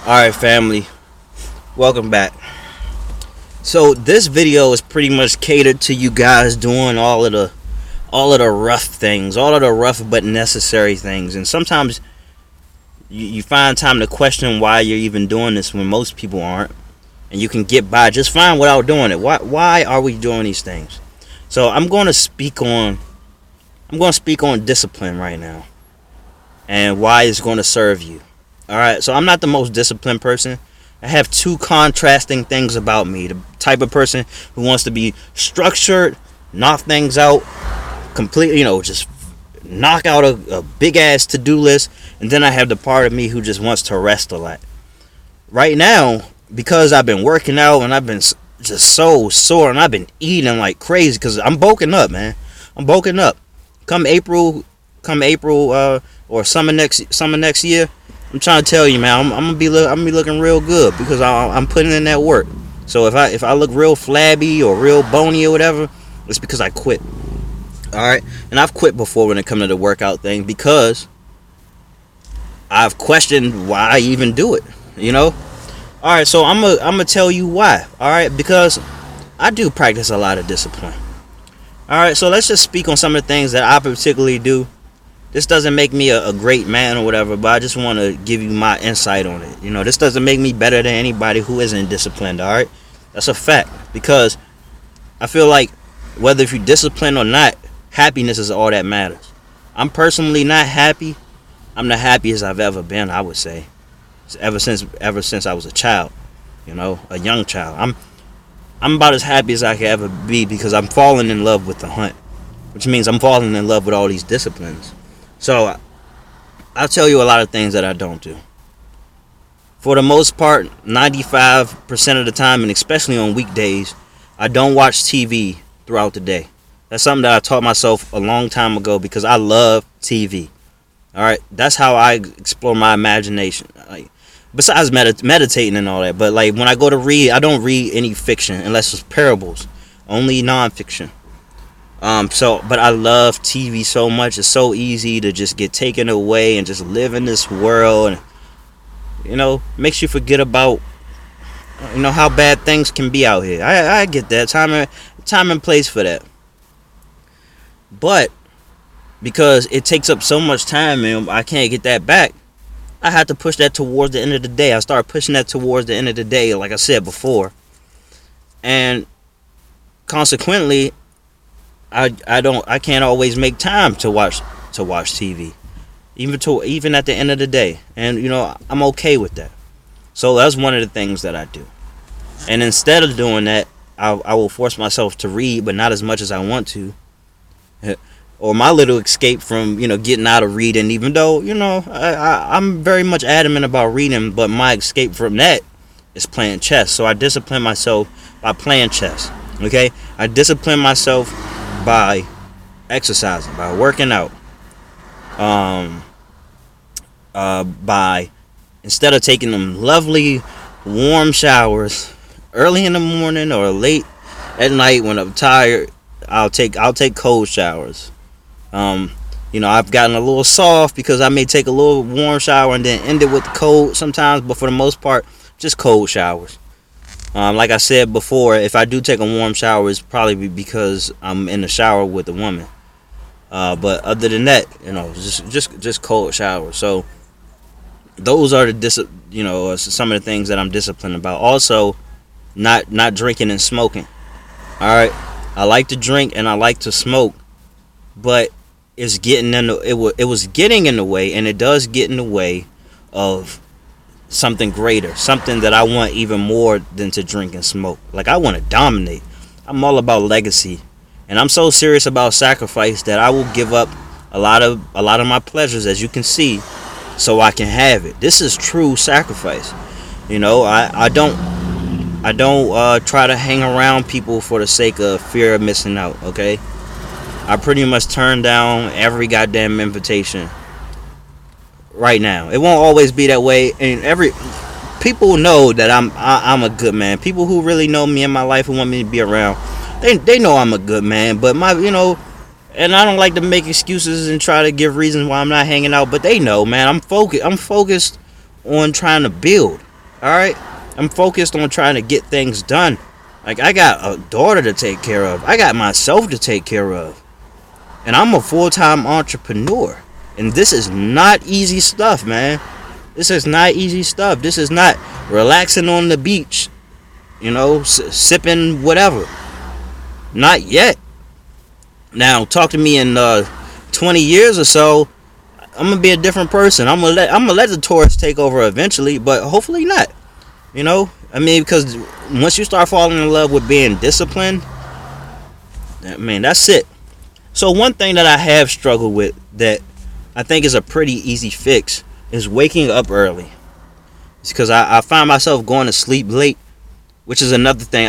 Alright, family, welcome back. So this video is pretty much catered to you guys doing all of the rough things, all of the rough but necessary things. And sometimes you find time to question why you're even doing this when most people aren't, and you can get by just fine without doing it. Why are we doing these things? So I'm going to speak on discipline right now and why it's going to serve you. Alright, so I'm not the most disciplined person. I have two contrasting things about me. The type of person who wants to be structured, knock things out completely, just knock out a big ass to-do list. And then I have the part of me who just wants to rest a lot. Right now, because I've been working out and I've been just so sore and I've been eating like crazy because I'm bulking up, man. I'm bulking up. Come April, or summer next year, I'm trying to tell you, man, I'm gonna be looking real good because I'm putting in that work. So if I look real flabby or real bony or whatever, it's because I quit. All right, and I've quit before when it comes to the workout thing because I've questioned why I even do it. All right, so I'm gonna tell you why. All right, because I do practice a lot of discipline. All right, so let's just speak on some of the things that I particularly do. This doesn't make me a great man or whatever, but I just want to give you my insight on it. This doesn't make me better than anybody who isn't disciplined, all right? That's a fact, because I feel like whether if you're disciplined or not, happiness is all that matters. I'm personally not happy. I'm the happiest I've ever been, I would say. Ever since I was a child, a young child. I'm about as happy as I could ever be because I'm falling in love with the hunt, which means I'm falling in love with all these disciplines. So, I'll tell you a lot of things that I don't do. For the most part, 95% of the time, and especially on weekdays, I don't watch TV throughout the day. That's something that I taught myself a long time ago because I love TV. Alright, that's how I explore my imagination. Besides meditating and all that, but when I go to read, I don't read any fiction unless it's parables, only nonfiction. But I love TV so much. It's so easy to just get taken away and just live in this world, and makes you forget about how bad things can be out here. I get that, time and place for that, but because it takes up so much time and I can't get that back, I have to push that towards the end of the day. I start pushing that towards the end of the day, like I said before, and consequently I can't always make time to watch TV, even at the end of the day, and I'm okay with that. So that's one of the things that I do. And instead of doing that, I will force myself to read, but not as much as I want to. Or my little escape from getting out of reading, even though I'm very much adamant about reading, but my escape from that is playing chess. So I discipline myself by playing chess. Okay, I discipline myself by exercising, by working out, by, instead of taking them lovely warm showers early in the morning or late at night when I'm tired, I'll take cold showers. I've gotten a little soft because I may take a little warm shower and then end it with the cold sometimes, but for the most part, just cold showers. Like I said before, if I do take a warm shower, it's probably because I'm in the shower with a woman. But other than that, just cold showers. So those are some of the things that I'm disciplined about. Also, not drinking and smoking. All right, I like to drink and I like to smoke, but it's getting it was getting in the way, and it does get in the way of something greater, something that I want even more than to drink and smoke. I want to dominate. I'm all about legacy, and I'm so serious about sacrifice that I will give up a lot of my pleasures, as you can see, so I can have it. This is true sacrifice. I don't try to hang around people for the sake of fear of missing out. Okay, I pretty much turn down every goddamn invitation. Right now, it won't always be that way, and people know that I'm a good man. People who really know me in my life, who want me to be around, they know I'm a good man. But and I don't like to make excuses and try to give reasons why I'm not hanging out. But they know, man, I'm focused on trying to build. All right, I'm focused on trying to get things done. Like, I got a daughter to take care of. I got myself to take care of. And I'm a full-time entrepreneur. And this is not easy stuff, man. This is not easy stuff. This is not relaxing on the beach, sipping whatever. Not yet. Now, talk to me in 20 years or so. I'm gonna be a different person. I'm gonna let the tourists take over eventually, but hopefully not. Because once you start falling in love with being disciplined, that's it. So one thing that I have struggled with that I think is a pretty easy fix is waking up early. It's because I find myself going to sleep late, which is another thing.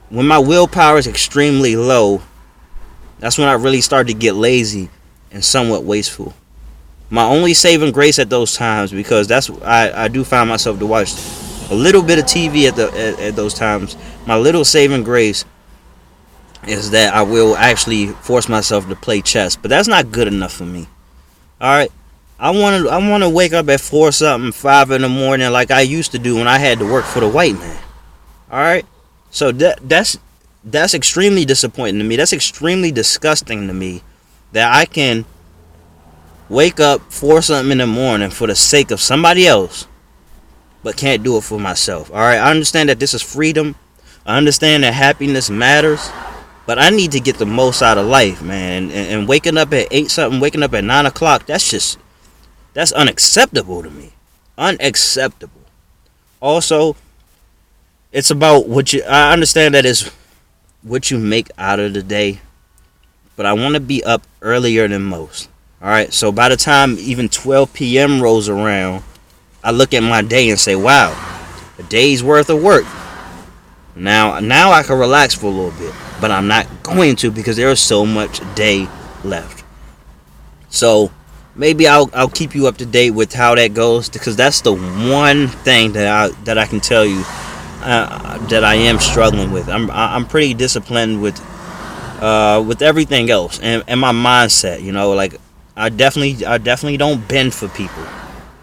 When my willpower is extremely low, that's when I really start to get lazy and somewhat wasteful. My only saving grace at those times, because I do find myself to watch a little bit of TV at those times. My little saving grace is that I will actually force myself to play chess, but that's not good enough for me. All right, I want to wake up at 4 something, 5 in the morning like I used to do when I had to work for the white man. All right, so that's extremely disappointing to me. That's extremely disgusting to me that I can wake up 4 something in the morning for the sake of somebody else, but can't do it for myself. All right, I understand that this is freedom. I understand that happiness matters. But I need to get the most out of life, man. And waking up at 8 something, waking up at 9 o'clock, that's unacceptable to me. Unacceptable. Also, it's about I understand that it's what you make out of the day. But I want to be up earlier than most. Alright, so by the time even 12 p.m. rolls around, I look at my day and say, wow, a day's worth of work. Now I can relax for a little bit, but I'm not going to because there is so much day left. So maybe I'll keep you up to date with how that goes, because that's the one thing that I can tell you that I am struggling with. I'm pretty disciplined with everything else and my mindset. Like I definitely don't bend for people.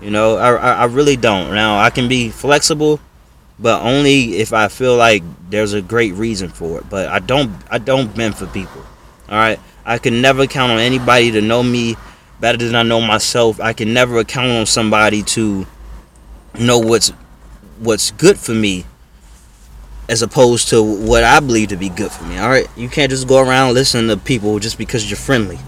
I really don't. Now I can be flexible, but only if I feel like there's a great reason for it. But I don't bend for people. All right, I can never count on anybody to know me better than I know myself. I can never count on somebody to know what's good for me as opposed to what I believe to be good for me. All right, you can't just go around listening to people just because you're friendly.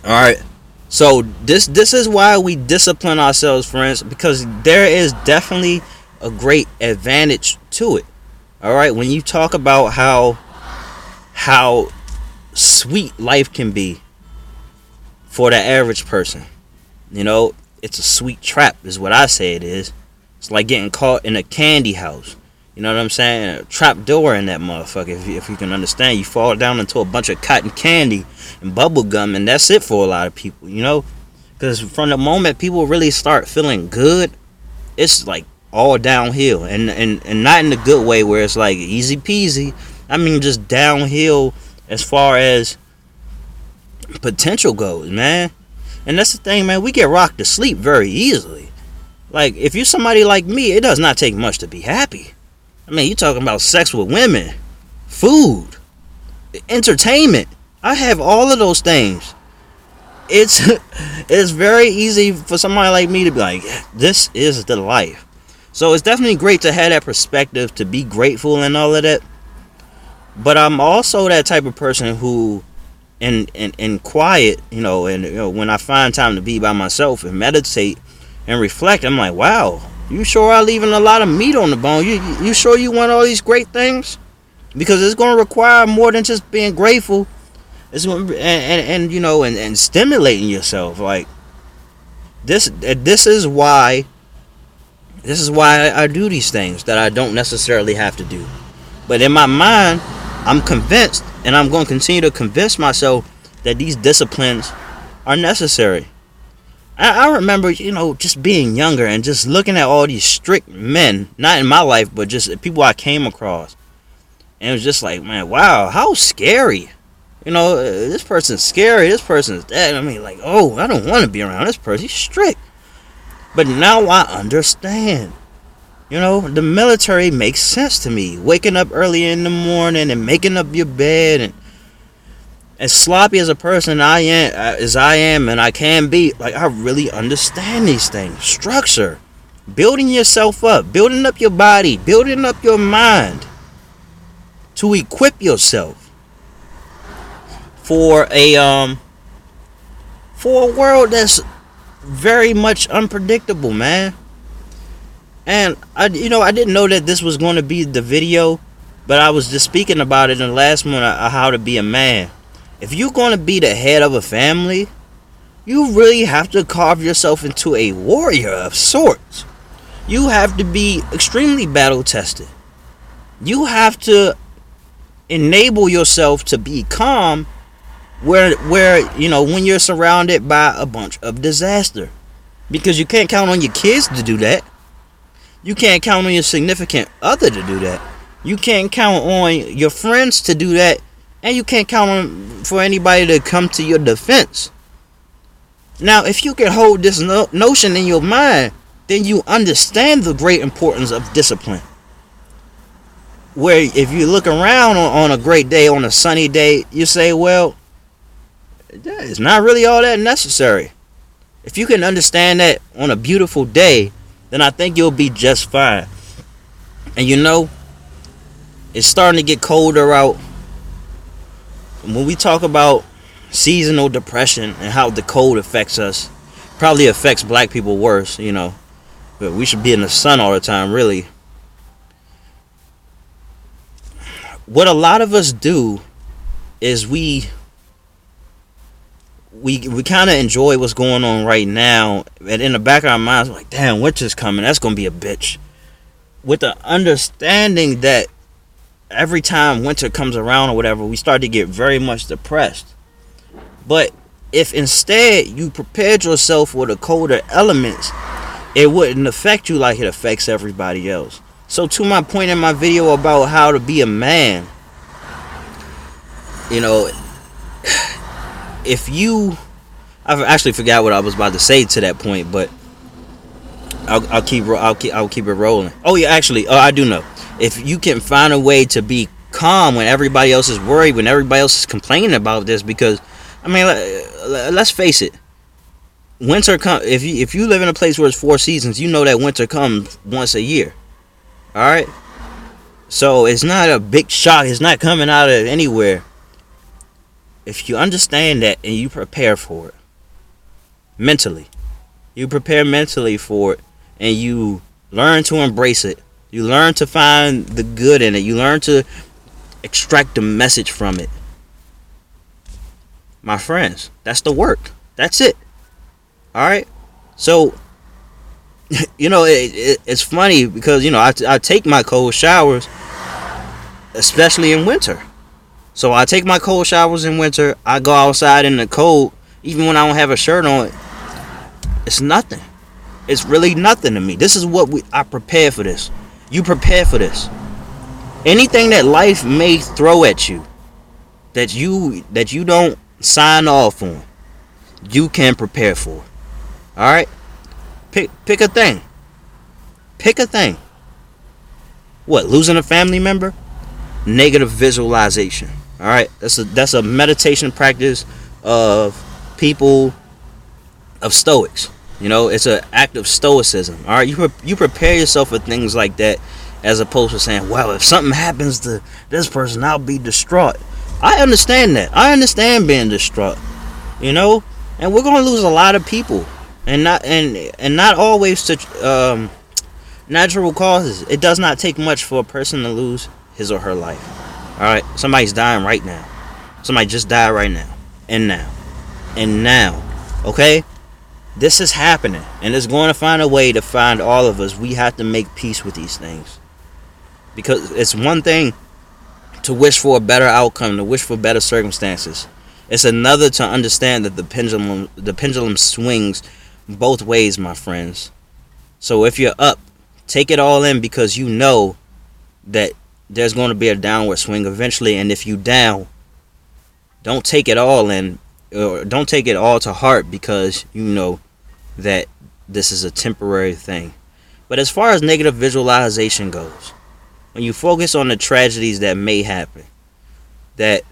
All right. So this is why we discipline ourselves, friends, because there is definitely a great advantage to it. All right, when you talk about how sweet life can be for the average person, it's a sweet trap is what I say it is. It's like getting caught in a candy house. You know what I'm saying? A trap door in that motherfucker. If you can understand, you fall down into a bunch of cotton candy and bubble gum, and that's it for a lot of people. Because from the moment people really start feeling good, it's like all downhill, and not in the good way where it's like easy peasy. I mean just downhill as far as potential goes, man. And that's the thing, man. We get rocked to sleep very easily. Like, if you're somebody like me, it does not take much to be happy. I mean, you're talking about sex with women, food, entertainment. I have all of those things. It's very easy for somebody like me to be like, this is the life. So it's definitely great to have that perspective, to be grateful and all of that. But I'm also that type of person who, in quiet, when I find time to be by myself and meditate and reflect, I'm like, wow, you sure are leaving a lot of meat on the bone. You sure you want all these great things? Because it's going to require more than just being grateful. It's and stimulating yourself. Like this is why I do these things that I don't necessarily have to do. But in my mind, I'm convinced, and I'm going to continue to convince myself that these disciplines are necessary. I remember, just being younger and just looking at all these strict men, not in my life, but just people I came across. And it was just like, man, wow, how scary. This person's scary, this person's that. I mean, like, oh, I don't want to be around this person, he's strict. But now I understand. You know, the military makes sense to me. Waking up early in the morning and making up your bed, and as sloppy as a person I am and I can be, like, I really understand these things. Structure, building yourself up, building up your body, building up your mind to equip yourself for a world that's very much unpredictable, man. And I didn't know that this was going to be the video, but I was just speaking about it in the last one, how to be a man. If you're going to be the head of a family, you really have to carve yourself into a warrior of sorts. You have to be extremely battle tested. You have to enable yourself to be calm where when you're surrounded by a bunch of disaster, because you can't count on your kids to do that. You can't count on your significant other to do that. You can't count on your friends to do that, and you can't count on for anybody to come to your defense. Now, if you can hold this notion in your mind, then you understand the great importance of discipline. Where if you look around on a great day, on a sunny day, you say, well, it's not really all that necessary. If you can understand that on a beautiful day, then I think you'll be just fine. And it's starting to get colder out. When we talk about seasonal depression and how the cold affects us, probably affects black people worse, but we should be in the sun all the time, really. What a lot of us do is we kind of enjoy what's going on right now, and in the back of our minds, we're like, damn, winter's coming, that's gonna be a bitch, with the understanding that every time winter comes around or whatever, we start to get very much depressed. But if instead you prepared yourself for the colder elements, it wouldn't affect you like it affects everybody else. So to my point in my video about how to be a man, I actually forgot what I was about to say to that point, but I'll keep it rolling. Oh yeah, actually, I do know. If you can find a way to be calm when everybody else is worried, when everybody else is complaining about this, because let's face it, winter comes. If you live in a place where it's 4 seasons, you know that winter comes once a year. All right, so it's not a big shock. It's not coming out of anywhere. If you understand that and you prepare for it mentally, you prepare mentally for it, and you learn to embrace it. You learn to find the good in it. You learn to extract the message from it. My friends, that's the work. That's it. All right. So, it's funny because I take my cold showers, especially in winter. So I take my cold showers in winter. I go outside in the cold, even when I don't have a shirt on. It's nothing. It's really nothing to me. This is what I prepare for this. You prepare for this. Anything that life may throw at you, that you don't sign off on, you can prepare for. All right. Pick a thing. Pick a thing. What? Losing a family member? Negative visualization. All right, that's a meditation practice of people, of Stoics. It's an act of stoicism. All right, you prepare yourself for things like that, as opposed to saying, well, if something happens to this person, I'll be distraught. I understand that. I understand being distraught. And we're gonna lose a lot of people, and not always to natural causes. It does not take much for a person to lose his or her life. Alright, somebody's dying right now. Somebody just died right now. And now. Okay? This is happening. And it's going to find a way to find all of us. We have to make peace with these things. Because it's one thing to wish for a better outcome, to wish for better circumstances. It's another to understand that the pendulum swings both ways, my friends. So if you're up, take it all in, because you know that there's going to be a downward swing eventually. And if you down, don't take it all in, or don't take it all to heart, because you know that this is a temporary thing. But as far as negative visualization goes, when you focus on the tragedies that may happen, that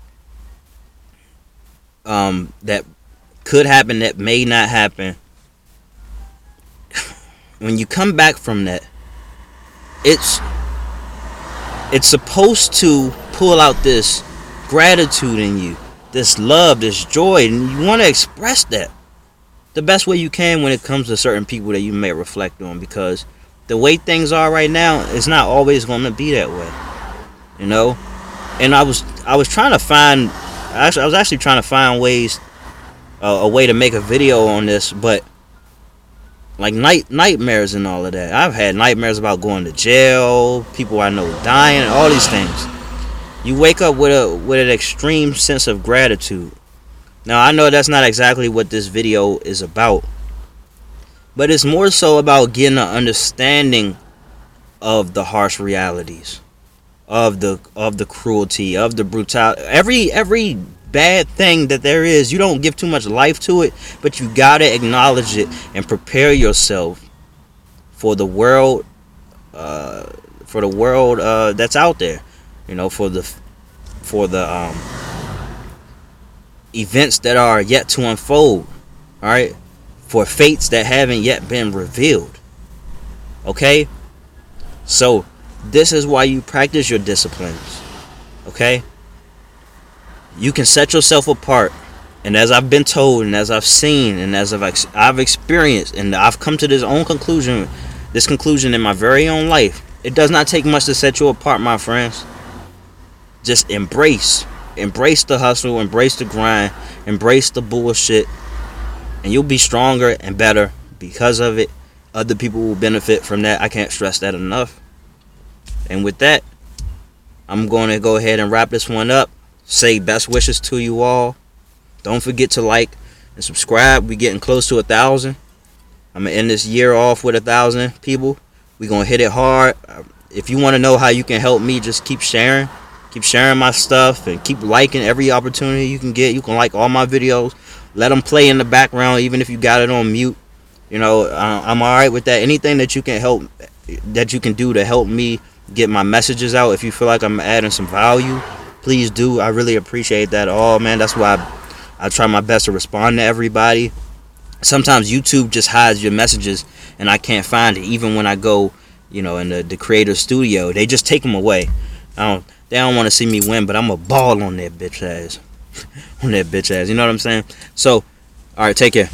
that could happen, that may not happen, when you come back from that, it's supposed to pull out this gratitude in you, this love, this joy, and you want to express that the best way you can when it comes to certain people that you may reflect on, because the way things are right now, it's not always going to be that way, you know. And I was trying to find, I was actually trying to find ways, a way to make a video on this, but like nightmares and all of that. I've had nightmares about going to jail, people I know dying, all these things. You wake up with an extreme sense of gratitude. Now I know that's not exactly what this video is about, but it's more so about getting an understanding of the harsh realities, of the cruelty, of the brutality, every bad thing that there is. You don't give too much life to it, but you gotta acknowledge it and prepare yourself for the world, that's out there. You know, for the events that are yet to unfold. All right, for fates that haven't yet been revealed. Okay, so this is why you practice your disciplines. Okay, you can set yourself apart, and as I've been told, and as I've seen, and as I've experienced, and I've come to this conclusion in my very own life, it does not take much to set you apart, my friends. Just embrace the hustle, embrace the grind, embrace the bullshit, and you'll be stronger and better because of it. Other people will benefit from that. I can't stress that enough. And with that, I'm going to go ahead and wrap this one up. Say best wishes to you all. Don't forget to like and subscribe. We're getting close to 1,000. I'm going to end this year off with 1,000 people. We're going to hit it hard. If you want to know how you can help me, just keep sharing. Keep sharing my stuff and keep liking every opportunity you can get. You can like all my videos. Let them play in the background even if you got it on mute. You know, I'm alright with that. Anything that you can do to help me get my messages out, if you feel like I'm adding some value, please do. I really appreciate that all, man. That's why I try my best to respond to everybody. Sometimes YouTube just hides your messages and I can't find it. Even when I go, you know, in the creator studio, they just take them away. They don't want to see me win, but I'm a ball on that bitch ass. You know what I'm saying? So, alright, take care.